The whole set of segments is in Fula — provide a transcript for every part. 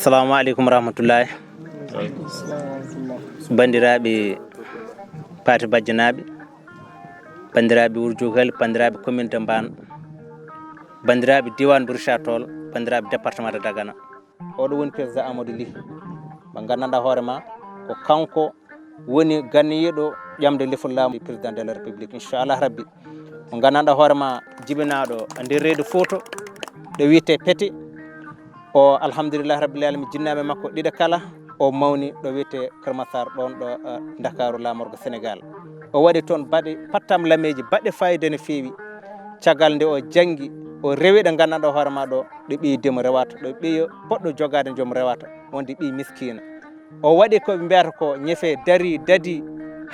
assalamu aleykum rahmatullahi bandiraɓe Pathe bajjanaɓe bandiraɓe wurjogal bandiraɓe commune de Mbane bandiraɓe diwan Bourchatol bandiraɓe département de Dagana oɗo woni président Amadou Ly mo gandanɗa hoorema ko kanko woni ganniyeɗo ƴamde lefol laamu président de la république inchallah rabbi mo gandanɗa hoorema jibinaɗo nder reedu photo ɗo wiyete Pathe o alhamdulillah rabbil alamin jinnaɓe makko ɗiɗo kala o mawni ɗo wiyete Kermassar ɗon ɗo Dakaru lamorgo Sénégal o waɗi toon baɗe pattam lameji baɗɗe fayida no feewi caggal nde o janggi o rewi ɗo gandanɗo hoorema ɗo ɓiyi demo rewata ɗo ɓiyo poɗɗo jogade joom rewata wonde ɓiyi miskina o waɗi koɓe mbiyata ko ñefe dari dadi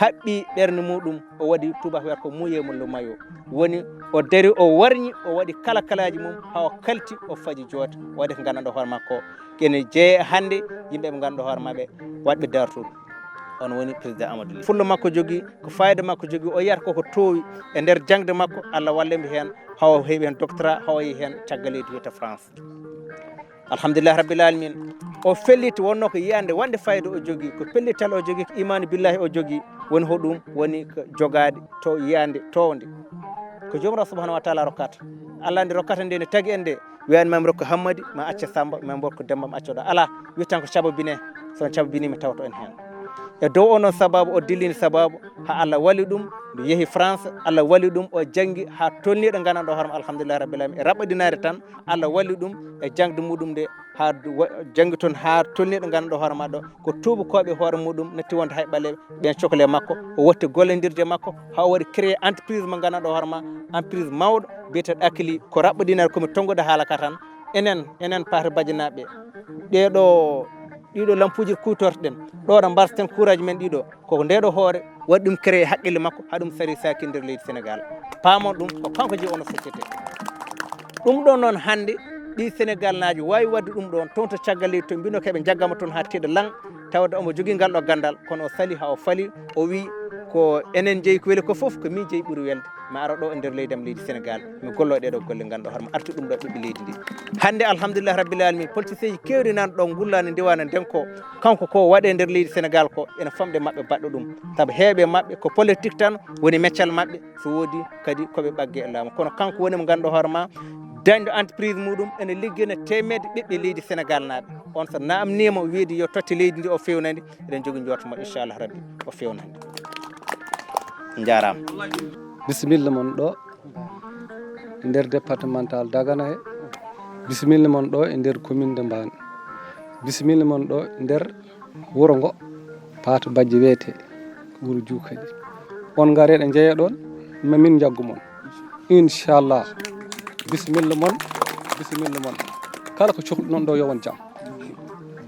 haɓɓi ɓernde muɗum o waɗi tubak wiyata ko muyemollo mayo woni o dari o warñi o waɗi kala kalaji mum ha o kalti o faji joote waɗi ko gandanɗo hoore makko ene jeeya hande yimɓeɓe ganduɗo hoore maɓe waɗɓe dartoɗo on woni président Amadou Ly fullo makko jogui ko fayida makko jogui o yiyata koko towi e nder jangde makko Allah wallimo hen hawo heeɓi hen doctorat hawo yeehi hen caggal leydi wiyete France alhamdulillah rabbil alamin o felliti wonno ko yiyande wonde fayida o jogui ko pellital o jogui ko imanu billahi o jogui woni hoɗum woni ko jogade to yiyande towde ko jomirawo subahanahu wa taala rokkata Allah nde rokkata nde ne tagui en nde wiyani mami rokko Hammadi ma acca Samba mami rokko Demba ma accoɗo ala wittan ko cabobine sono cabobinimi tawto en hen e dow onon sababu o dillini sababu ha Allah wali ɗum nde yeehi France Allah wali ɗum o janggi ha tolniɗo gandanɗo hoorema alhamdulillah rabbil alamin e raɓɓadinare tan Allah wali ɗum e jangde muɗum nde ha janggi toon ha tolniɗo gandanɗo hoorema ɗo ko tubakoɓe hoore muɗum natti wonde hay ɓaleɓe ɓen cohle makko o watti gollodirde makko ha o waɗi créé entreprise mo gandanɗo hoorema entreprise mawɗo biyeteɗo Akili ko raɓɓadinare komi tongude haala ka tan enen Pathe bajjanaɓe ɗiɗo lampuji kutortoɗen ɗo ɗo mbarten courage men ɗiɗo koko ndeɗo hoore waɗi ɗum créé haqqille makko haɗum sari saki nder leydi Sénégal pamon ɗum ko kanko jeeyi ono société ɗum ɗon noon hande ɗi Sénégal naji wawi wadde ɗum ɗon toon to caggal leydi to mbino keɓe jaggama toon ha tiiɗo lang tawde omo jogui ngal ɗo gandal kono o sali ha o faali o wi ko enen jeeyi ko weeli ko foof ko min jeeyi ɓuuri welde mi ara ɗo e nder leydi am leydi Sénégal mi gollo ɗeɗo golle ganduɗa hoorema arti ɗum ɗo ɓiɓɓe leydi ndi hande alhamdulillah rabbil alamin politicien ji kewɗi nan ɗo gullani ndiwana ndenko kanko ko waɗe nder leydi Sénégal ko ene famɗe mabɓe baɗɗo ɗum saabu heeɓe mabɓe ko politique tan woni meccal mabɓe so woodi kadi koɓe ɓaggue e laamu kono kanko woni mo ganduɗa hoorema dañɗo entreprise muɗum ene liggina temedde ɓiɓɓe leydi Sénégal naaɓe on so namnima wiide yo totte leydi ndi o fewnandi eɗen jogui jotoma inchallah rabbi o fewnandi jarama bisimilla mon ɗo nder départemental Dagana he bisimilla mon ɗo e nder commune de Mbane bisimilla mon ɗo nder wuro ngo Pathe bajje wiyete wuro Juukadi on gareɗe jeeya ɗon mamin jaggu mon inchallah bisimilla mon kala ko cohlu non ɗo yo won jaam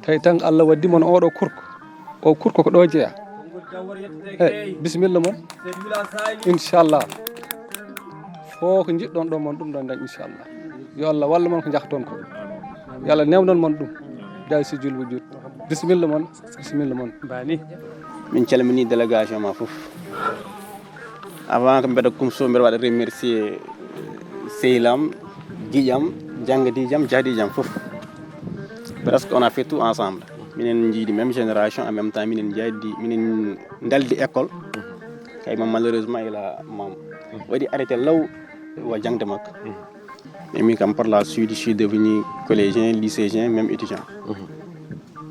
tawi tan Allah waddi mon oɗo kurko ko ɗo jeeya eyyi bisimilla mon inchallah fo ko jiɗɗon ɗo mon ɗum ɗon dañ inchallah yo Allah walla mon ko jahton ko yo Allah newnon mon ɗum day si julɓe jut bisimilla mon bani min calmini délégation ma foof avant ko mbeɗa kumso mbeɗa waɗa remercier sehlam guiƴam jangadijam jahdijam foof presque on a fait tout ensemble minen jiidi même génération en même temps minen daldi école kayma malheureusement ila mam waɗi arrêté law wa jangde makko mais min kam par la suite je suis devenu collégien lycéen même étudiant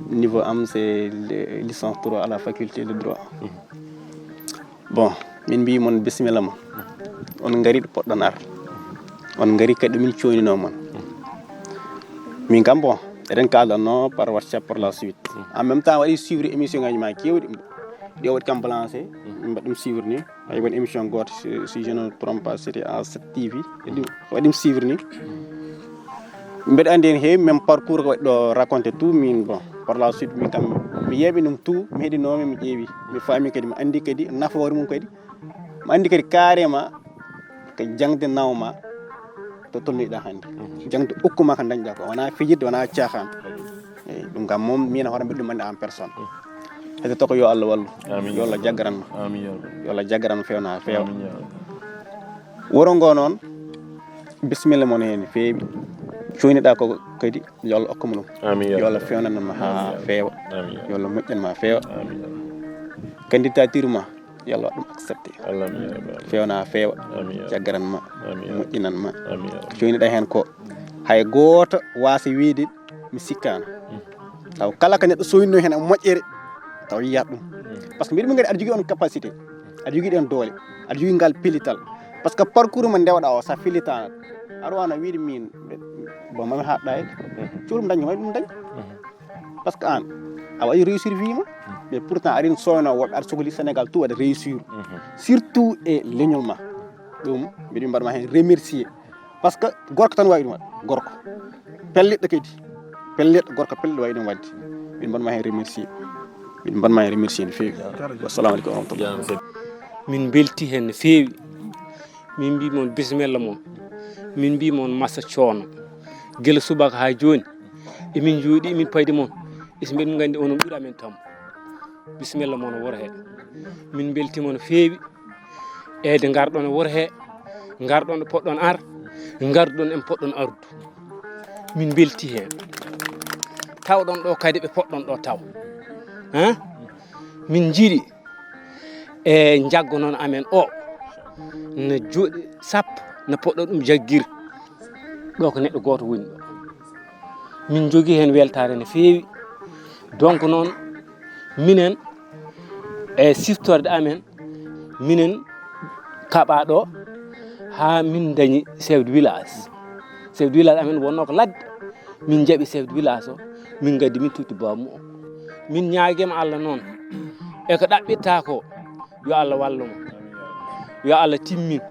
niveau am c'est licence 3 à la faculté de droit bon min mbi mon bisimilla mon on ngari ɗo poɗɗon ar on ngari kadi min coynino mon min kam bon eɗen kaldanno par WhatsApp par la suite en même temps waɗi suivre émission ngaji ma kewɗi ɗi o waɗi kam balancé min mbaɗi ɗum suivre ni hay won émission goto si je ne trompe pas c'était en 7 TV waɗi ɗum suivre ni mbeɗa andi hen heewi même parcours ko waɗi ɗo raconté tout min bon par la suite min kam mi yeeɓi ɗum tout mi heeɗinomi mi ƴeewi mi faami kadi mi andi kadi nafoore mum kadi mi andi kadi carrément ko jangde nawma to tolniɗa hande jangde ukkuma ko dañɗa ko wona fijirde wona caahan eyyi ɗum kam moom min hoore mbiɗa ɗum andi en personne hedde to ko yo Allah wallu yo Allah jaggaranma yo Allah jaggaranma fewna feewa wuro ngo noon bisimilla mon hen feewi coyniɗa ko kadi yo Allah hokkuma ɗum amin yo Allah fewnanma ha feewa yo Allah moƴƴanma ha feewa candidature ma yo Allah waɗ ɗum accepté fewna ha feewa jaggaranma moƴƴinanma coyniɗa hen ko hay goto wasa wiide mi sikkano taw kala ko neɗɗo soyno hen e moƴƴere taw yiyat ɗum par ce que mbiɗa mi gadi aɗa jogui on capacité aɗa jogui ɗen doole aɗa jogui ngal pilital par ce que parcours mo ndewɗa o sa filitano aɗa wana wiide min bon mami haɗɗa e cuuɗum dañmi way ɗum dañ par ce que an a waɗi réussir wima mais pourtant aɗa soyno woɓɓe aɗa sohli Sénégal tout waɗa réussir surtout e leñol ma ɗum mbiɗa mbaɗma hen remercier par ce que gorko tan wawi ɗum waɗ gorko pelliɗɗo kadi pelliɗɗo gorko pelliɗɗo wawi ɗum wadde mbiɗa mbaɗma hen remercier mbiɗa mbaɗma hen remercier no fewi wassalamu aleykum wa rahmatullah min belti hen no fewi min mbimon bisimilla moon min mbimon massa coono guila subaka ha joni emin jooɗi emin payde moon so mbiɗa gandi onon ɓuuri amen tammo bisimilla moon e wuuro he min beltima no fewi eyde garɗon e wuuro he garɗon ɗo poɗɗon ar garɗon en poɗɗon ardu min belti hen tawɗon ɗo kadi ɓe poɗɗon ɗo taw min jiiɗi e jaggo noon amen o no jooɗi sappo no poɗɗo ɗum jaggir ɗo ko neɗɗo goto woni ɗo min jogui hen weltare no fewi donc noon minen e siftorde amen minen kaɓa ɗo ha min dañi chef de village amen wonno ko ladde min jaaɓi chef de village o min gaddi min tutti bammu o min ñaaguima Allah noon e ko ɗaɓɓitta ko yo Allah wallumo yo Allah timmin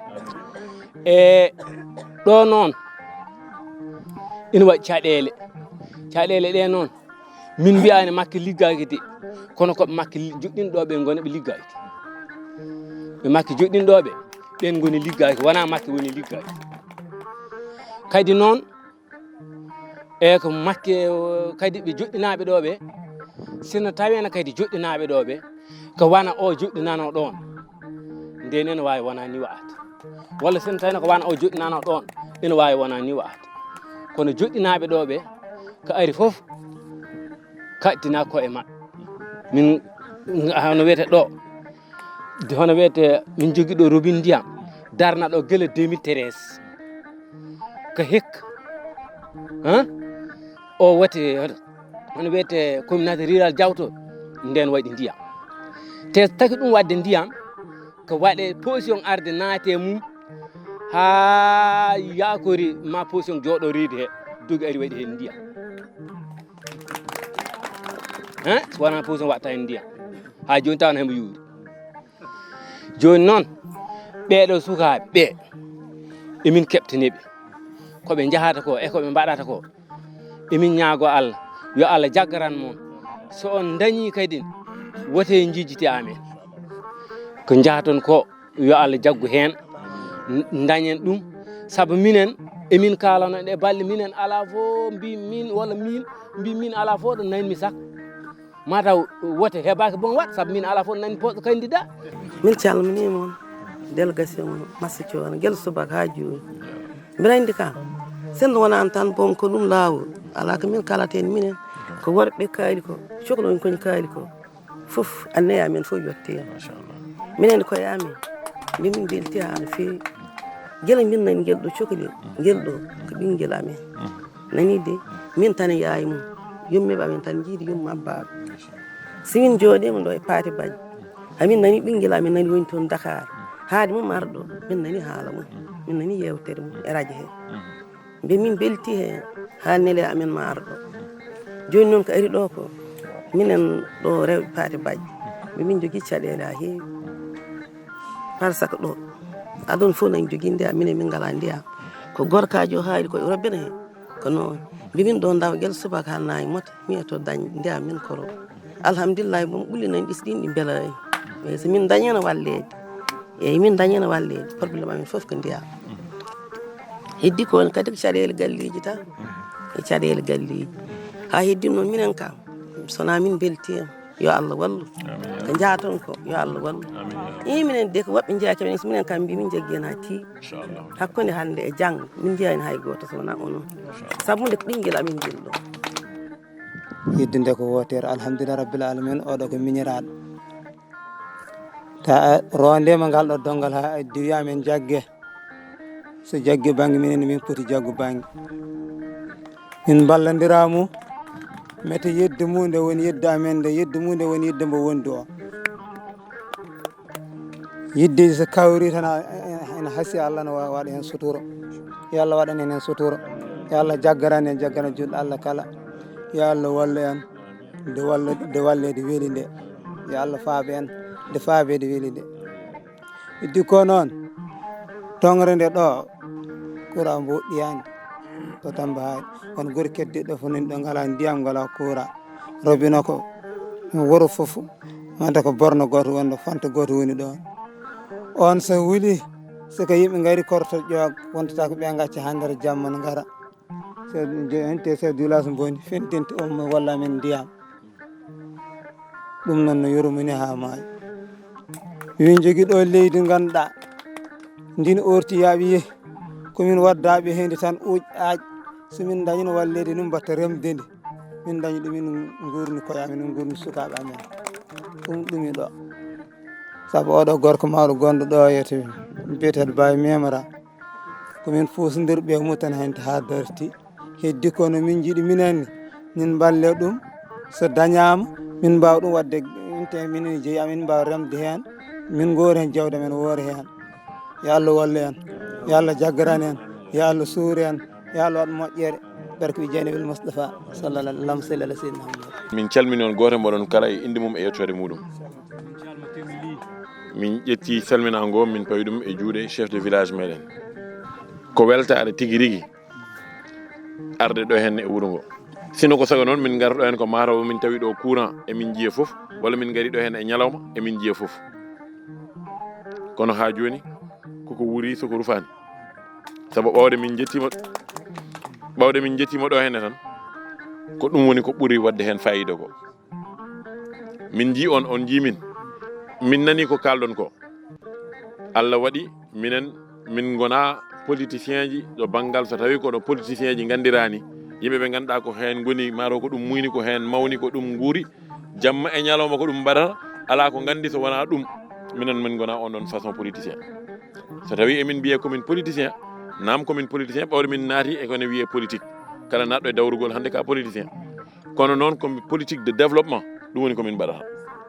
e ɗo noon ina waɗi caɗele ɗe noon min mbiyani makka liggaki de kono koɓe makka joɗɗinɗoɓe gona ɓe liggaki ɓe makka joɗɗinɗoɓe ɓen goni liggaki wona makka woni liggaki kadi noon e ko makke kadi ɓe joɗɗinaɓe ɗo ɓe sino tawino kadi joɗɗinaɓe ɗo ɓe ko wana o joɗɗinano ɗon nden ene wawi wona ni wa'ata walla sino tawino ko wana o joɗɗinano ɗon ene wawi wona ni wa'ata kono joɗɗinaɓe ɗo ɓe ko ari foof kaɗitina koye mabɓe min hono wiyete ɗo hono wiyete min jogui ɗo robinet ndiyam darna ɗo guila 2013 ko hikka o wati hono wiyete communauté rural Diawto nden waɗi ndiyam te taki ɗum wadde ndiyam ko waɗe position arde naate mum ha yakori ma position jooɗo reedi he dogi ari waɗi hen ndiyam so wona position watta hen ndiyam ha joni tawno hemo yuuri joni noon ɓeɗo sukaɓe ɓe emin keɓtaneɓe koɓe jahata ko e koɓe mbaɗata ko emin ñaago Allah yo Allah jaggaran moon so on dañi kadi wote jijjiti amen ko jahaton ko yo Allah jaggu hen dañen ɗum saabu minen emin kalano e balle minen ala fo mbi min walla mbi min ala fo ɗo nanmi sak mataw wote heɓaki bon wat saabu min ala fo ɗo nani poɗɗo candidat min calminima on délégation o massa coono guel subaka ha joni mbiɗa andi kam sendo wonani tan boom ko ɗum laawol ala ko min kalaten minen ko worɓe kaali ko cohloñ koñ kaali ko foof annayi amen fof yettema minen koye amen mimin belti ha no fewi guila min nani guel ɗo cohli guel ɗo ko ɓinguel amen nani de min tan yaay mum yummiɓe amen tan jiiɗi yumma abbaɓe simin jooɗima ɗo e Pathe Badji hamin nani ɓinguel amen nani woni toon Dakar haade mum arɗo min nani haala mum min nani yewtere mum e radio he mbe min belti hen ha nele amen ma arɗo joni noon ko ari ɗo ko minen ɗo rewɓe Pathe Badji ɓe min jogui caɗele ha heewi par ce que ɗo adon fof nani jogui ndiyam minen min ngala ndiyam ko gorkajo haali koye robbene he ko noon mbimin ɗo dawa guel subaka ha nayi mota mi to dañ ndiyam min koro alhamdulillahi bomo ɓullinani ɗisɗin ɗi beelani eyyi so min dañeno wallede eyyi min dañeno wallede probléme amen foof ko ndiyam heddi ko kadi ko caɗele galleji ta e caɗele galleji ha heddi noon minen kam sona min beltima yo Allah wallu ko jaaton ko yo Allah wallu minen de ko woɓɓe jeeyaka men so minen kam mbi min jaggi hen ha tiiɗi hakkunde hande e janggo min jeyani hay goto so wona onon saabu nde ko ɓinguel amin jeli ɗo yidde nde ko wotere alhamdulillah rabbil alamin oɗo ko miñiraɗo ta rondema ngal ɗo dongal ha addi amen jagge so jagge banggue minen min poti jaggu banggue min ballodiramo mete yedde munde woni yedde amen nde yedde munde woni yedde mbo wondi o yidde so kawri tan ene haasi Allah no waɗa hen suturo yo Allah waɗan en hen suturo yo Allah jaggaran en jaggana julɗo Allah kala yo Allah wallu en nde wallede weeli nde yo Allah faabe en nde faabede weeli nde iddi ko noon tongre nde ɗo courant mboɗɗiyande to Tamba haaɗi on gori keddiɗo fof nin ɗo ngala ndiyam ngala courant robino ko wuro fof wonta ko borno goto wonɗo fanta goto woni ɗon on so wuuli soko yimɓe ngari korto ƴoog wontata ko ɓe gacca ha nder jamma ne ngara ente chef du village boni fentinti on mo walla men ndiyam ɗum noon no yurmini ha maayi min jogui ɗo leydi ganduɗa ndin orti yaaɓi yeehi komin waddaɓe hende tan uj aaj somin dañino wallede num mbatta remdede min dañi ɗumin gurni koyamen min gurni sukaɓe amen ɗum ɗumi ɗo saabu oɗo gorko mawɗo gonɗo ɗo yete biyeteɗo Baye Memara komin fusodirdɓe mutan hente ha darti heddi kono min jiiɗi minenni min balle ɗum so dañama min mbawa ɗum wadde inte minen jeeyi amin mbawa remde hen min goori hen jawdi men woore hen yo Allah wallu en yo Allah jaggaran en yo Allah suuri en yo Allah waɗ moƴƴere barke ɓe Jeynabel Moustapha sallallahu salli ala sayyidina Muhammad min calmini on goto mboɗon kala e inde mum e yettode muɗum min ƴetti salminago min pawi ɗum e juuɗe chef de village meɗen ko weltare tigui rigui arde ɗo henne e wuuro ngo sino ko sago noon min gara ɗo hen ko mataw min tawi ɗo courant emin jiiya foof walla min gari ɗo hen e ñalawma emin jiiya foof kono ha joni koko wuuri soko rufani saabu ɓawde min jettima ɗo henne tan ko ɗum woni ko ɓuuri wadde hen fayida ko min ji on jimin min nani ko kalɗon ko Allah waɗi min gona politicien ji ɗo banggal so tawi koɗo politicien ji gandirani yimɓeɓe ganduɗa ko hen goni maro ko ɗum muyni ko hen mawni ko ɗum guuri jamma e ñalawma ko ɗum mbaɗata ala ko gandi so wona ɗum minen min gona on ɗon façon politicien so tawi emin mbiye komin politicien nam komin politicien ɓawde min naati e kone wiye politique kala natɗo e dawrugol hande ka politicien kono noon komi politique de développement ɗum woni komin mbaɗata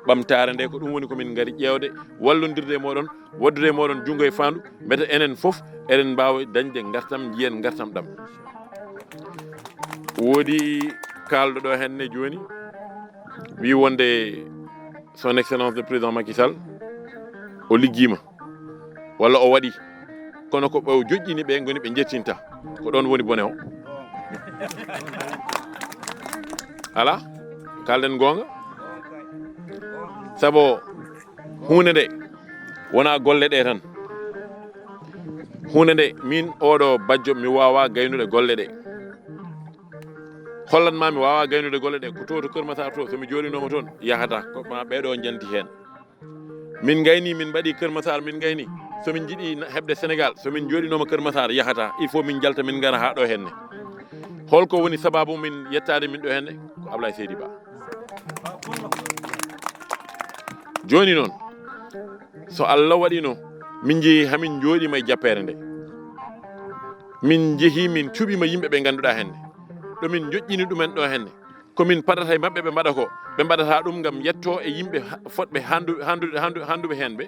ɓamtare nde ko ɗum woni komin gari ƴewde wallodirde e moɗon waddude e moɗon junggo e fandu mbete enen foof eɗen mbawa dañde gartam jiyen gartam ɗam woodi kalɗo ɗo henne joni wi wonde son excellence le président Macky Sall o liggima walla o waɗi kono ko ɓe joƴƴini ɓe goni ɓe jettinta ko ɗon woni bone o ala kalden gonga sabo hunde nde wona golle ɗe tan hunde nde min oɗo Badjo mi wawa gaynude golle ɗe hollanma mi wawa gaynude golle ɗe ko to Keur Massar to somi joɗinoma toon yahata ko ma ɓeɗo janti hen min gayni min mbaɗi Keur Massar min gayni somin jiiɗi heɓde Sénégal somin joɗinoma Keur Massar yahata il faut min jalta min gara ha ɗo henne holko woni sababu min yettade min ɗo henne ko Ablaye Seydi Ba joni noon so Allah waɗino min jeehi hamin joɗima e jappere nde min jeehi min cuɓima yimɓe ɓe ganduɗa henne ɗo min joƴƴini ɗumen ɗo henne komin paɗata e mabɓe ɓe mbaɗa ko ɓe mbaɗata ɗum gam yetto e yimɓe fotɓe handuɓe hen ɓe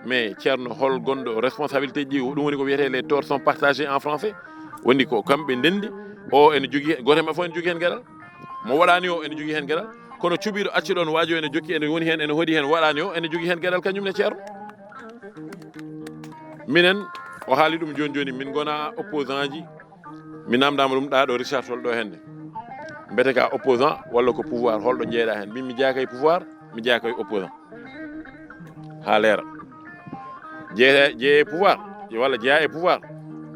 mais ceerno hol gonɗo responsabilité ji ɗum woni ko wiyete les torts sont partagés en français woni ko kamɓe ndendi o ene jogui goto e mabɓe fof ene jogui hen gueɗal mo waɗani o ene jogui hen gueɗal kono cuɓiɗo acciɗon waajo ene jokki ene woni hen ene hoodi hen waɗani o ene jogui hen gueɗal kañumne ceerno minen o haali ɗum joni min gona opposant ji mi namdama ɗum ɗa ɗo Richard Toll ɗo henne mbete ka opposant walla ko pouvoir holɗo jeeɗa hen min mi jeeyaka e pouvoir mi jeeyaka e opposant ha leera jeeye pouvoir walla jeeya e pouvoir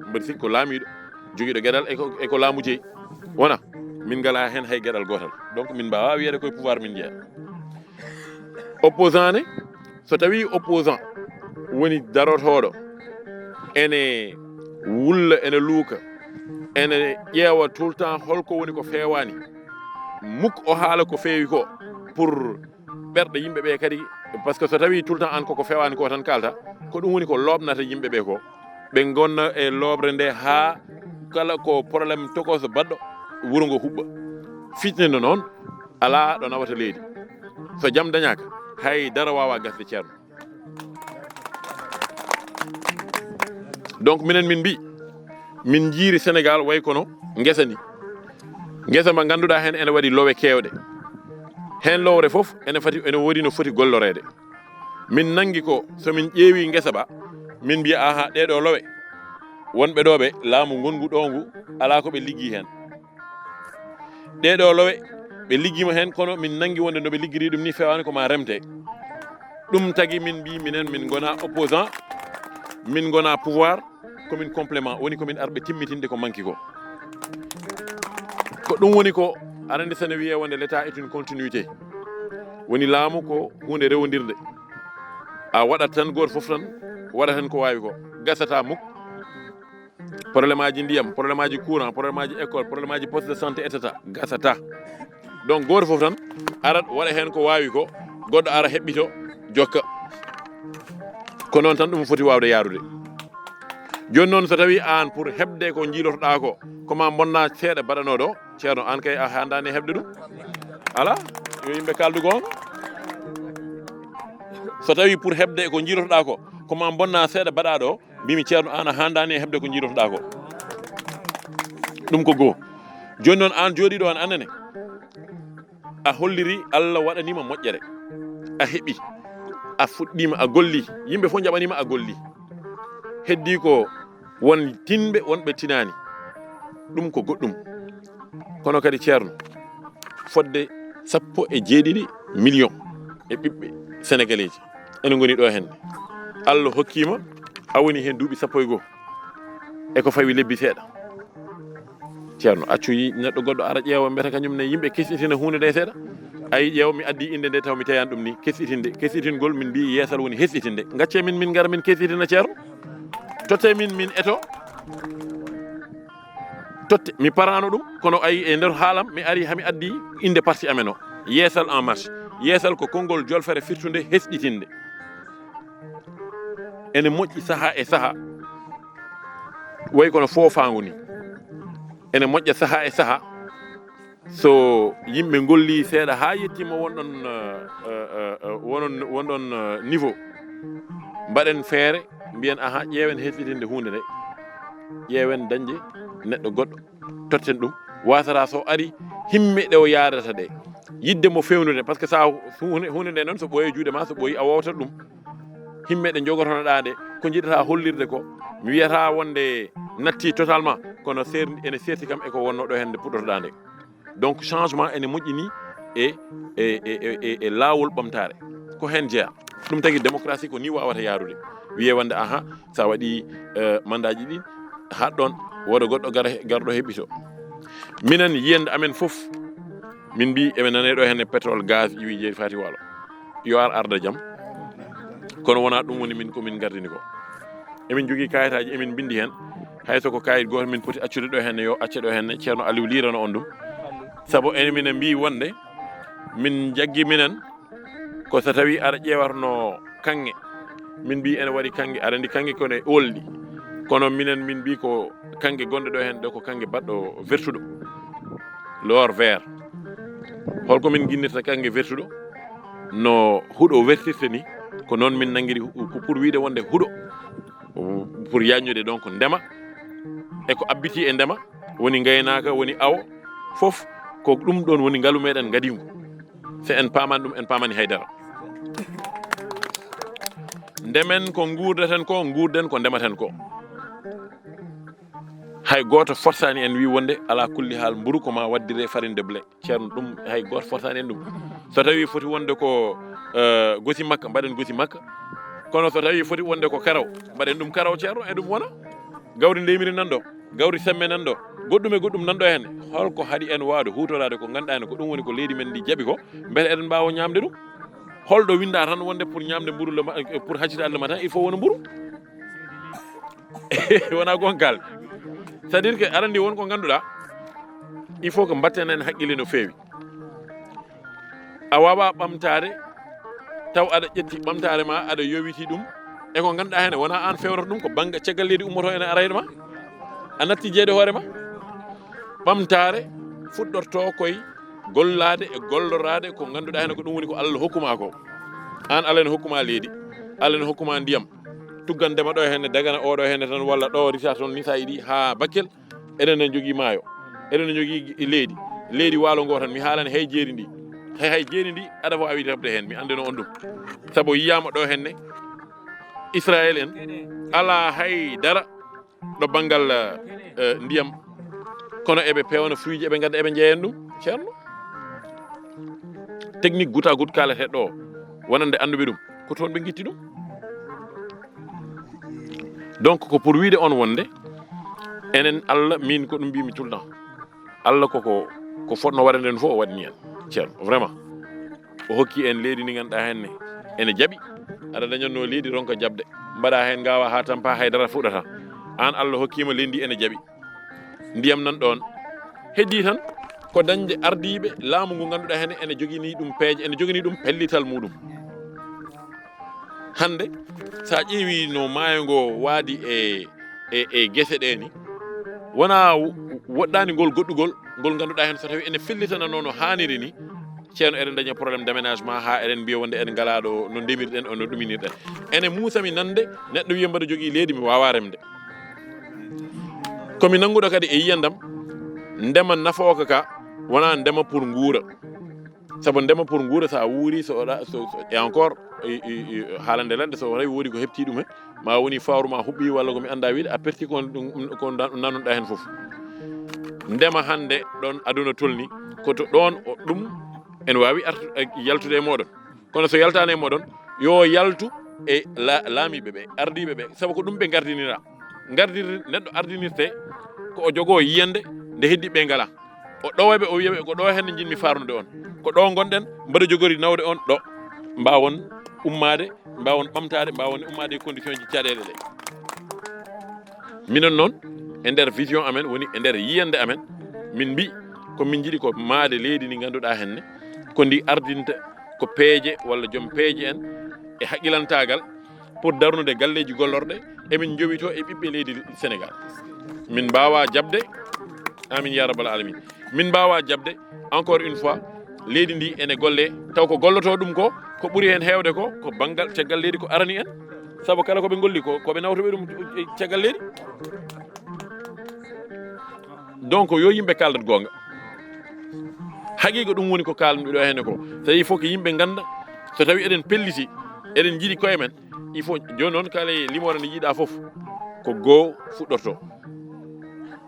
mbeɗa sikki ko laamiɗo joguiɗo gueɗal eko laamu jeeyi wona min ngala hen hay gueɗal gotal donc min mbawa wiyede koye pouvoir min jeeya opposant ne so tawi opposant woni darotoɗo ene wulla ene luuka ene ƴeewa tout le temps holko woni ko feewani muk o haala ko feewi ko pour ɓerɗe yimɓe ɓe kadi par ce que so tawi tout le temps an koko feewani ko tan kalta ko ɗum woni ko lobnata yimɓe ɓe ko ɓe gonna e lobre nde ha kala ko probléme tokoso baɗɗo wuro ngo huɓɓa fitnede noon ala ɗo nawata leydi so jam dañaka hay dara wawa gasde ceerno donc minen min mbi min jiiri Sénégal way kono ngesa ni ngesa ma ganduɗa hen ene waɗi lowe kewɗe hen lowre foof ene wodi no foti gollorede min nangi ko somin ƴeewi ngesa ba min mbiya aha ɗeɗo lowe wonɓe ɗo ɓe laamu gongu ɗo ngu ala ko ɓe liggi hen ɗeɗo lowe ɓe liggima hen kono min nangi wonde no ɓe liggiri ɗum ni fewani ko ma remte ɗum tagi min mbi minen min gona opposant min gona pouvoir komin complément woni komin arɓe timmitinde ko manki ko ko ɗum woni ko arande sene wiye wonde l'état est une continuité woni laamu ko hunde rewodirde a waɗat tan goto foof tan waɗa tan ko wawi ko gasata mukk probléme aji ndiyam probléme aji courant probléme aji école probléme aji poste de santé etata gasata donc goto foof tan arat waɗa hen ko wawi ko goɗɗo ara heɓɓito jokka ko noon tan ɗum foti wawde yarude joni noon so tawi an pour heɓde ko jiilotoɗa ko koma bonna seeɗa baɗanoɗo ceerno an kay a handani heɓde ɗum ala yo yimɓe kaldu gonga so tawi pour heɓde ko jiilotoɗa ko koma bonna seeɗa baɗaɗo mbimi ceerno an a handani heɓde ko jiilotoɗa ko ɗum ko goho joni noon an jooɗiɗo an annene a holliri Allah waɗanima moƴƴere a heɓi a fuɗɗima a golli yimɓe fof jaɓanima a golli heddi ko won tinɓe wonɓe tinani ɗum ko goɗɗum kono kadi ceerno fodde 17 million e ɓiɓɓe sénégalais ji ene goni ɗo henne Allah hokkima a woni hen duuɓi 11 e ko fawi lebbi seeɗa ceerno accu neɗɗo goɗɗo ara ƴeewa mbiyata kañum ne yimɓe kesitina hunde nde seeɗa ayi ƴeewa mi addi inde nde taw mi teyani ɗum ni kesitingol min mbi yeesal woni hesitinde gacce min gara min kesitina ceerno totte min eto totte mi parano ɗum kono ayi e nder haalam mi ari hami addi inde parti amen o yeesal en marche yeesal ko konngol jolfere firtude hesɗitinde ene moƴƴi saaha e saaha way kono foofangu ni ene moƴƴa saaha e saaha so yimɓe golli seeɗa ha yettima wonɗon niveau mbaɗen feere mbiyen aha ƴeewen hesɗitinde hunde nde ƴeewen dañde neɗɗo goɗɗo totten ɗum wasata so ari himme ɗe o yaadata ɗe yidde mo fewnude par ce que sa hunde nde noon so ɓooyi juuɗe ma so ɓooyi a wawtat ɗum himme ɗe jogotonoɗa ɗe ko jiɗata hollirde ko mi wiyata wonde natti totalement kono ene serti kam eko wonno ɗo hende puɗɗotoɗa nde donc changement ene moƴƴini e laawol ɓamtare ko hen jeeya ɗum tagi démocratie ko ni wawata yarude wiye wonde aha sa waɗi mandaji ɗi haɗɗon woɗo goɗɗo garɗo heɓɓito minen yiyande amen foof min mbi eɓe nane ɗo henne pétrole gaz iwi jeeri fati walo yo arda jaam kono wona ɗum woni min komin gardini ko emin jogui kayitaji emin bindi hen hayso ko kayit goto min poti accude ɗo henne yo acce ɗo henne ceerno Aliou lirano on ɗum saabu ene minen mbi wonde min jaggi minen ko so tawi aɗa ƴeewatno kanŋe min mbi ene waɗi kanŋe aɗa andi kanŋe kone olɗi kono minen min mbi ko kanŋe gonɗe ɗo hen ɗo ko kanŋe baɗɗo vertuɗo l'or vert holko min guinnirta kanŋe vertuɗo no huuɗo vertirte ni ko noon min nanguiri pour wiide wonde huuɗo pour yañude donc ndema eko abbiti e ndema woni gaynaka woni awo fof ko ɗum ɗon woni ngalu meɗen gadingu se en pamani ɗum en pamani haydara ndemen ko guurdaten ko guurden ko ndematen ko hay goto fortani en wi wonde ala kulli haal mburu ko ma waddire farine de blé ceerno ɗum hay goto fortani en ɗum so tawi foti wonde ko gosi makka mbaɗen gosi makka kono so tawi foti wonde ko karaw mbaɗen ɗum karaw ceerno e ɗum wona gawri ndemiri nanɗo gawri semme nanɗo goɗɗum e goɗɗum nanɗo hen holko haɗi en wawde hutorade ko ganduɗa ko ɗum woni ko leydi men ndi jaaɓi ko beele eɗen mbawa ñamde ɗum holɗo winda tan wonde pour ñamde mburu pour haccide Allah ma tan il faut wona mburu wona gonkal c'est à dire que arandi won ko ganduɗa il faut que mbatten en haqqille no feewi a wawa ɓamtare taw aɗa ƴetti ɓamtare ma aɗa yowiti ɗum e ko ganduɗa hen wona an fewrata ɗum ko bangga caggal leydi ummoto ene arayde ma a natti jeede hoore ma ɓamtare fuɗɗorto koye gollade e gollorade ko ganduɗa hen ko ɗum woni ko Allah hokkuma ko an Allah ne hokkuma leydi Allah ne hokkuma ndiyam tuggandema ɗo henne dagana oɗo henne tan walla ɗo rita toon ni sa yiɗi ha Bakel eɗen en jogui maayo eɗen en jogui leydi waalo ngo tan mi haalani hay jeeri ndi hay jeeri ndi aɗa fo awi rabde hen mi andeno on ɗum saabu yiyama ɗo henne Israël en ala hay dara ɗo banggal ndiyam kono eɓe pewna fruit ji eɓe gadda eɓe jeeyen ɗum ceerno technique goutte à goutte kalete ɗo wonande anduɓe ɗum ko toon ɓe guitti ɗum donc ko pour wiide on wonde enen Allah min ko ɗum mbimi tout le temps Allah ko fotno waɗande en fof o waɗini en ceerno vraiment o hokki en leydi ndi ganduɗa henne ene jaaɓi aɗa dañanno leydi ronka jabde mbaɗa hen gawa ha tampa haydara fuɗata an Allah hokkima leydi ene jaaɓi ndiyam nan ɗon heddi tan ko dañde ardiɓe laamu ngu ganduɗa hen ene jogini ɗum peeje ene jogini ɗum pellital muɗum hande sa ƴeewi no maayo ngo waadi e gese ɗe ni wona woɗɗani ngol goɗɗugol ngol ganduɗa hen so tawi ene fellitana no haniri ni ceerno eɗen daña probléme d' aménagement ha eɗen mbiya wonde eɗen ngala ɗo no ndemirɗen no ɗuminirɗen ene muusami nande neɗɗo wiya mbaɗa jogui leydi mi wawa remde komi nanguɗo kadi e yiyandam ndema nafoka ka wona ndema pour nguura saabu ndema pour nguura sa wuuri et encore haalande ladde so tawi woodi ko hepti ɗum he ma woni fawru ma huɓɓi walla komi anda wiide a perti ko nanuɗa hen foof ndema hande ɗon aduna tolni koto ɗon ɗum ene wawi yaltude e moɗon kono so yaltani e moɗon yo yaltu e laamiɓe ɓe ardiɓe ɓe saabu ko ɗum ɓe gardinira neɗɗo ardinirte ko o jogo yiyande nde heddi ɓe ngala o ɗowaɓe o wiyaɓe ko ɗo henne jinmi farnude on ko ɗo gonɗen mbaɗa jogori nawde on ɗo mbawon ummade mbawon ɓamtade mbawon ummade e condition ji caɗele ɗe minen noon e nder vision amen woni e nder yiyande amen min mbi ko min jiiɗi ko maade leydi ndi ganduɗa henne ko ndi ardinta ko peeje walla joom peeje en e haqqilantagal pour darnude galleji gollorɗe emin jowito e ɓiɓɓe leydi Sénégal min mbawa jabde amin ya rabbal alamin min mbawa jabde encore une fois leydi ndi ene golle taw ko golloto ɗum ko ɓuuri hen hewde ko banggal caggal leydi ko arani en saabu kala koɓe golli koɓe nawtoɓe ɗum caggal leydi donc yo yimɓe kaldat gonga haqiqa ɗum woni ko kalmi ɗo henne ko tawi il faut que yimɓe ganda so tawi eɗen pelliti eɗen jiiɗi koye men il faut joni noon kala limore nde jiiɗa foof ko goo fuɗɗorto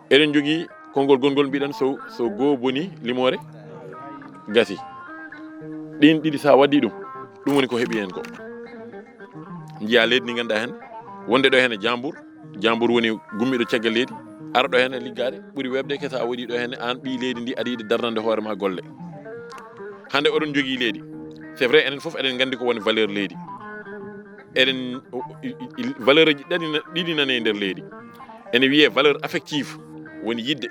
eɗen jogui konngol gongol mbiɗen so goo boni limore gasi ɗin ɗiɗi sa waddi ɗum woni ko heeɓi hen ko jiiya leydi ndi ganduɗa hen wonde ɗo henne jambour woni gummiɗo caggal leydi ara ɗo henne liggade ɓuuri webde ke sa waɗi ɗo henne an ɓi leydi ndi aɗa yiɗi darnande hoore ma golle hande oɗon jogui leydi c'est vrai enen foof eɗen gandi ko woni valeur leydi eɗen valeur aji ɗiɗi nane e nder leydi ene wiye valeur affective woni yidde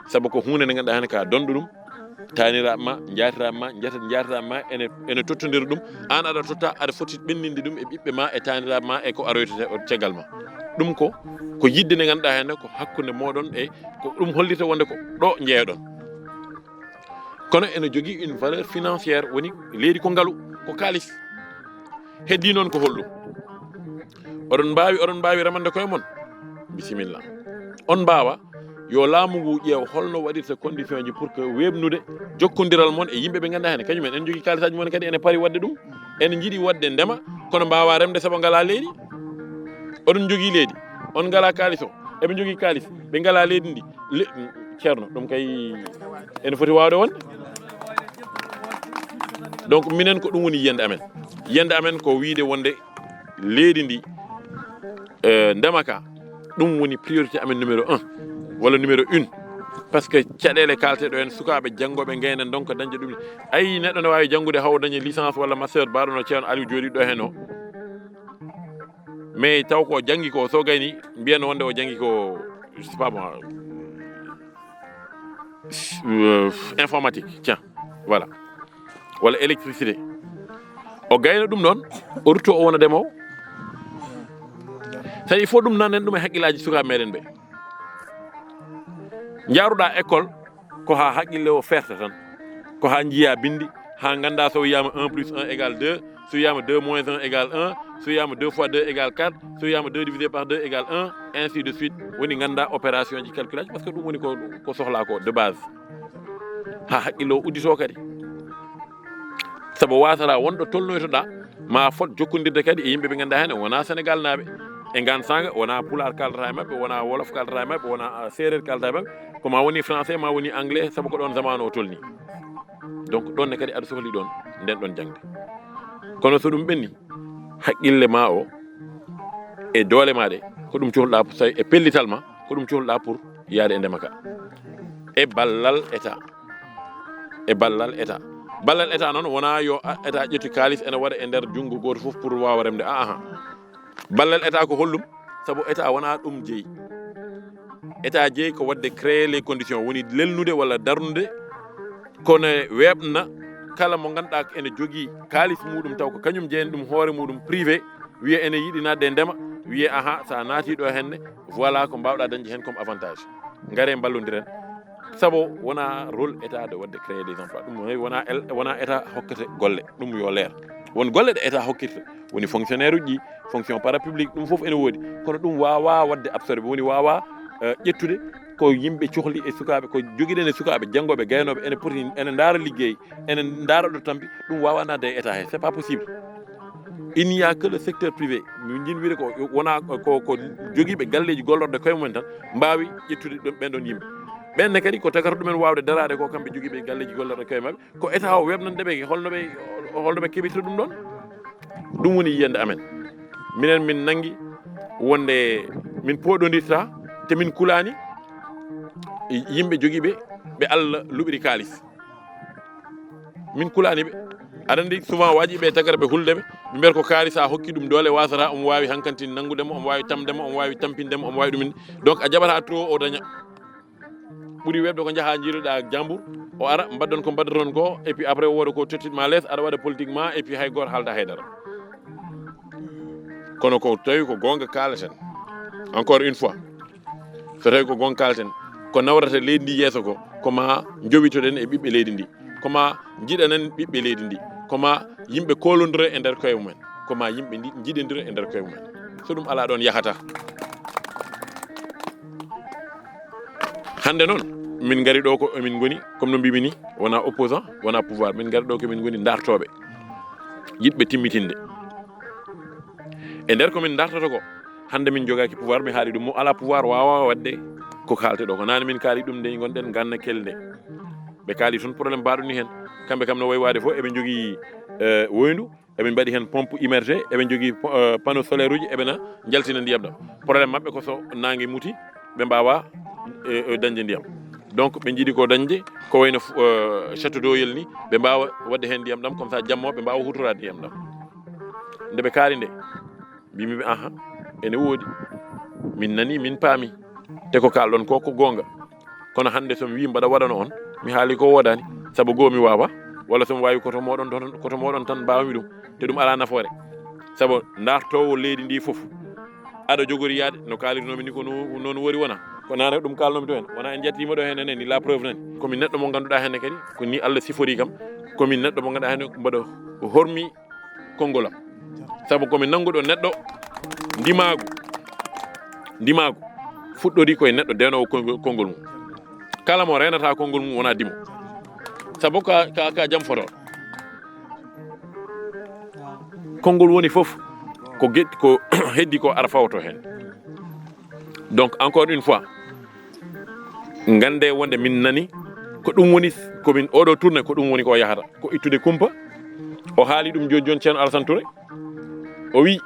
saabu ko hunde nde ganduɗa henne ka donɗo ɗum taniraɓe ma jatiraɓe ma ene tottodira ɗum an aɗa totta aɗa foti ɓenninde ɗum e ɓiɓɓe ma e taniraɓe ma e ko aroytete caggal ma ɗum ko yidde nde ganduɗa henne ko hakkude moɗon e ko ɗum hollita wonde ko ɗo jeeyaɗon kono ene jogui une valeur financière woni leydi ko ngaalu ko kalis heddi noon ko holɗum oɗon mbawi remande koye mon bisimilla on mbawa yo laamu ngu ƴeew holno waɗirta condition ji pour que webnude jokkodiral mon e yimɓe ɓe ganduɗa henne kañumen en jogui kalisaji mon kadi ene paari wadde ɗum ene jiiɗi wadde ndema kono mbawa remde saabu ngala leydi oɗon jogui leydi on ngala kalis o eɓe jogui kalis ɓe ngala leydi ndi ceerno ɗum kay ene foti wawde wonde donc minen ko ɗum woni yiyande amen ko wiide wonde leydi ndi ndema ka ɗum woni priorité amen numéro 1 walla numéro 1 par ce que caɗele kalteɗo en sukaɓe janggoɓe gaynen donc dañde ɗum ayi neɗɗo ne wawi janggude haw dañe licence walla master mbaɗono ceerno Aliou jooɗi ɗo hen o mais taw ko janggi ko so gayni mbiyen wonde o janggi ko je sais pas moi informatique tiens voilà walla électricité o gayna ɗum ɗon o rutto o wona demowo tawi il faut ɗum nanen ɗum e haqqillaji sukaɓe meɗen ɓe jaaruɗa école ko ha haqqille o ferta tan ko ha jiiya bindi ha ganda so wiyama 1 plus 1 égale 2 so wiyama 2 moins 1 égale 1 so wiyama 2 fois 2 égale 4 so wiyama 2 divisé par 2 égale 1 ainsi de suite woni ganda opération ji calculage par ce que ɗum woni ko sohla ko de base ha haqqille o uddito kadi saabu wasata wonɗo tolnoytoɗa ma fot jokkodirde kadi e yimɓe ɓe ganda hen wona Sénégal naaɓe e gansanga wona pular kaldata e mabɓe wona wolof kaldata e mabɓe wona séréer kaldata e mabɓe ko ma woni français ma woni anglais saabu ko ɗon zamanu o tolni donc ɗonne kadi aɗa sohli ɗon nden ɗon jangde kono so ɗum ɓenni haqqille ma o e doole ma ɗe ko ɗum cohluɗa so e pellital ma ko ɗum cohluɗa pour yaade e ndema ka e ballal état ballal état noon wona yo état ƴetti kalis ene waɗa e nder junggo goto foof pour wawa remde ballal état ko hollum saabu état wona ɗum jeeyi état jeeyi ko wadde créer les conditions woni lelnude walla darnude kono weɓna kala mo ganduɗa ene jogui kalis muɗum taw ko kañum jeeni ɗum hoore muɗum privé wiye ene yiiɗi nadde e ndema wiye sa naati ɗo henne voilà ko mbawɗa dañde hen comme avantage gaare ballodiren saabu wona rôle état de wadde créer des emplois ɗum wona état hokkete golle ɗum yo leer won golle ɗe état hokkirta woni fonctionnaire uji fonction parapublique ɗum foof ene woodi kono ɗum wawa wadde absorbe woni wawa ƴettude ko yimɓe cohli e sukaɓe ko joguiɗen e sukaɓe janggoɓe gaynoɓe ene poti ene daara ligguey ene daara ɗo tampi ɗum wawa nadde e état he c'est pas possible il n'y a que le secteur privé min jin wiide ko wona ko joguiɓe galleji gollorɗe koye mumen tan mbawi ƴettude ɓen ɗon yimɓe ɓenne kadi ko tagata ɗumen wawde darade ko kamɓe joguiɓe galleji gollorɗe koye mabɓe ko état o webnandeɓe holnoɓe keɓirta ɗum ɗon ɗum woni yiyande amen minen min nangui wonde min poɗodirta te min kulani yimɓe joguiɓe ɓe Allah luɓiri kalis min kulani ɓe aɗa andi souvent wajiɓe tagata ɓe huldeɓe ɓe mbiyata ko kalis a hokki ɗum doole wasata omo wawi hankanti nangudemo omo wawi tamdemo omo wawi tampindemo omo wawi ɗumin donc a jaɓata trop o daña ɓuuri webde ko jaaha jiiruɗa jambour o ara mbaddon ko mbaddaton ko et puis après woda ko tottiɗma less aɗa waɗa politiquement et puis hay goto haalda haydara kono ko tawi ko gonga kaleten encore une fois so tawi ko gonga kalten ko nawrata leydi ndi yeeso ko koma jowitoɗen e ɓiɓɓe leydi ndi koma jiɗanen ɓiɓɓe leydi ndi koma yimɓe kolodira e nder koye mumen koma yimɓe jiɗodira e nder koye mumen so ɗum ala ɗon yahata hande noon min gari ɗo ko emin goni comme no mbimi ni wona opposant wona pouvoir min gari ɗo ko min goni dartoɓe yiɗɓe timmitinde e nder komin dartoto ko hande min jogaki pouvoir mi haali ɗum mo ala pouvoir wawa wadde ko kalte ɗo ko nane min kaali ɗum nde gonɗen ganna kelde ɓe kaali toon probléme mbaɗuni hen kamɓe kam no way wade fof eɓe jogui woyndu eɓe mbaɗi hen pompe immergé eɓe jogui panneau solaire uji eɓena jaltina ndiyam ɗam probléme mabɓe ko so nangue muti ɓe mbawa dañde ndiyam donc ɓe jiiɗi ko dañde ko wayno château d'eau yel ni ɓe mbawa wadde hen ndiyam ɗam comme ça jammo ɓe mbawa hutorade ndiyam ɗam nde ɓe kaali nde mbimiɓe ene woodi min nani min paami te ko kalɗon ko gonga kono hande somi wi mbaɗa waɗano on mi haali ko wodani saabu goo mi wawa walla somi wawi koto moɗon tan mbawmi ɗum te ɗum ala nafoore saabu dartowo leydi ndi foof aɗa jogori yaade no kalirnomi ni ko noon wori wona ko nane ɗum kalnomi to hen wona en jettima ɗo hen ni la preuve nani komin neɗɗo mo ganduɗa henne kadi ko ni Allah sifori kam komin neɗɗo mo ganduɗa henne mbaɗa hormi konngolam saabu komin nanguɗo neɗɗo ndimagu fuɗɗori koye neɗɗo denowo konngol mum kala mo renata konngol mum wona dimo saabu ka jam fotor konngol woni foof ko heddi ko ara fawto hen donc encore une fois gande wonde min nani ko ɗum woni komin oɗo tourné ko ɗum woni ko yahata ko ittude kumpa o haali ɗum joni ceerno Alassane Touré o wi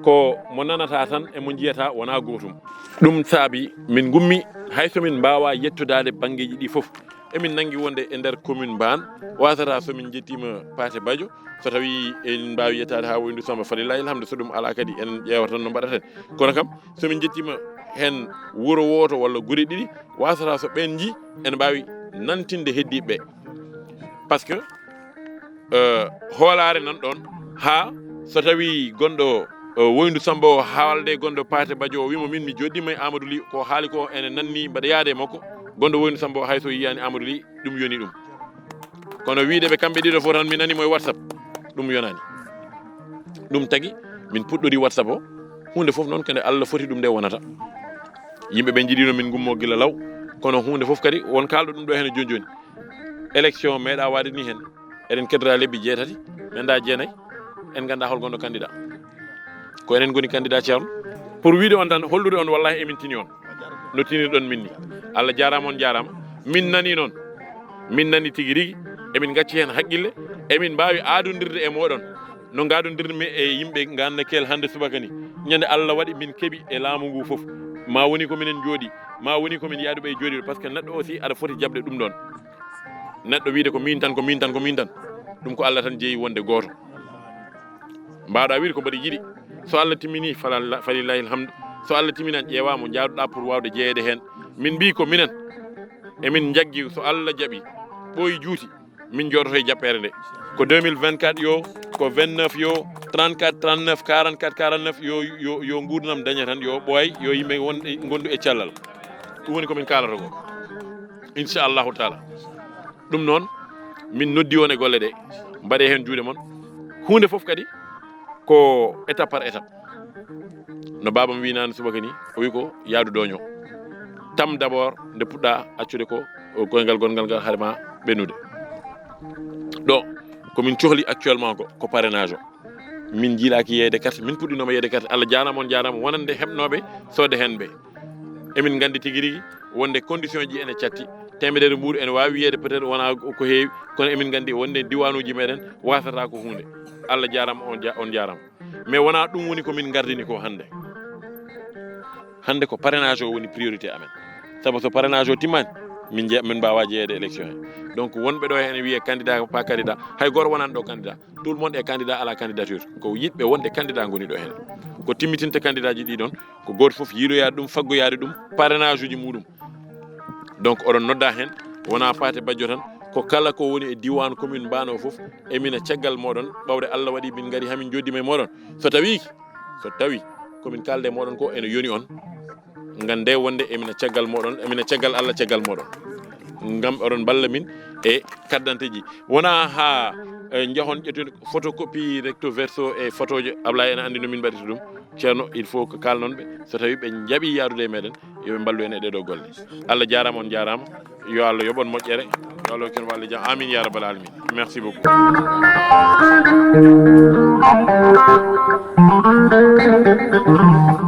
ko mo nanata tan e mo jiyata wona gotum ɗum saabi min gummi hayso min mbawa yettudade banggueji ɗi foof emin nangi wonde e nder commune Mbane wasata somin jettima Pathe Badjo so tawi en mbawi yettade ha Winndou Samba falillahi alhamdu so ɗum ala kadi en ƴeewata tan no mbaɗaten kono kam somin jettima hen wuro woto walla guure ɗiɗi wasata so ɓen ji en mbawi nantinde heddiɓe par ce que hoolare nan ɗon ha so tawi gonɗo Winndou Samba o haalde gonɗo Pathe Badjo o wimo min mi joddima e Amadou Ly ko haali ko ene nanni mbaɗa yaade makko gonɗo Winndou Samba o hayso yiyani Amadou Ly ɗum yoni ɗum kono wiideɓe kamɓe ɗiɗo fof tan mi nani moye WhatsApp ɗum yonani ɗum tagui min puɗɗori WhatsApp o hunde foof noon kande Allah foti ɗum nde wonata yimɓeɓe jiiɗino min gummo gila law kono hunde foof kadi won kalɗo ɗum ɗo hen joni joni élection meeɗa wade ni hen eɗen keddora lebbi 6 menda 9 en ganda hol gonɗo candidat ko enen goni candidat ceerno pour wiide on tan hollude on wallahi emin tini on no tinirɗon min ni Allah jarama on jarama min nani noon min nani tigui rigui emin gacci hen haqqille emin mbawi aadodirde e moɗon no gadodirmi e yimɓe ganna kel hande subaka ni ñande Allah waɗi min keeɓi e laamu ngu foof ma woni ko minen jooɗi ma woni ko min yaaduɓe e jooɗiɗo par ce que neɗɗo aussi aɗa foti jabde ɗum ɗon neɗɗo wiide ko min tan ko min tan ko min tan ɗum ko Allah tan jeeyi wonde goto mbawɗa wiide ko mbaɗa yiɗi so Allah timmini falillahi alhamdu so Allah timmini ƴeewama jaaduɗa pour wawde jeeyede hen min mbi ko minen emin jaggui so Allah jaaɓi ɓooyi juuti min jooɗoto e jappere nde ko 2024 yo ko 29 yo 34 39 44 49 yo gurdam daña tan yo ɓooy yo yimɓe gondu e cellal ɗum woni komin kalata ko inchallahu taala ɗum noon min noddi on e golle ɗe mbaɗe hen juuɗe mon hunde foof kadi ko étape par étape no babam wi nane subaka ni o wi ko yaadu doño tam d' abord nde puɗɗa accude ko koyngal gongal ngal harema ɓennude ɗo komin cohli actuellement ko parrainage o min jiilaki yeeyde carte min puɗɗinoma yeeyde carte Allah jarama on jarama wonande heɓnoɓe sodde hen ɓe emin gandi tigui rigui wonde condition ji ene catti temedere ɓuuɗu ene wawi wiyede peut être wona ko heewi kono emin gandi wonde diwanuji meɗen wasata ko hunde Allah jarama on jarama mais wona ɗum woni komin gardini ko hande ko parrainage o woni priorité amen saabu so parrainage o timmani min mbawa jeeyede élection he donc wonɓe ɗo hen wiye candidat pas candidat hay goto wonani ɗo candidat tout le monde est candidat à la candidature ko yiɗɓe wonde candidat goni ɗo hen ko timmitinta candidat ji ɗi ɗon ko goto foof yiiloyade ɗum faggoyade ɗum parrainage uji muɗum donc oɗon nodda hen wona Pathe Badjo tan ko kala ko woni e diwan commune Mbane o foof emina caggal moɗon ɓawde Allah waɗi min gari hamin joddima e moɗon so tawi komin kalde moɗon ko ene yoni on gande wonde emina caggal moɗon emina caggal Allah caggal moɗon ngam oɗon balla min e carte ji wona ha jahon ƴettude photocopie recto verso e photo je Ablaye ene andi no min mbaɗita ɗum ceerno il faut que kalnonɓe so tawi ɓe jaaɓi yaadude e meɗen yoɓe mballu en e ɗeɗo golle Allah jarama on jarama yo Allah yoɓon moƴƴere yo Allah ken walli jam amin ya rabbal alamin merci beaucoup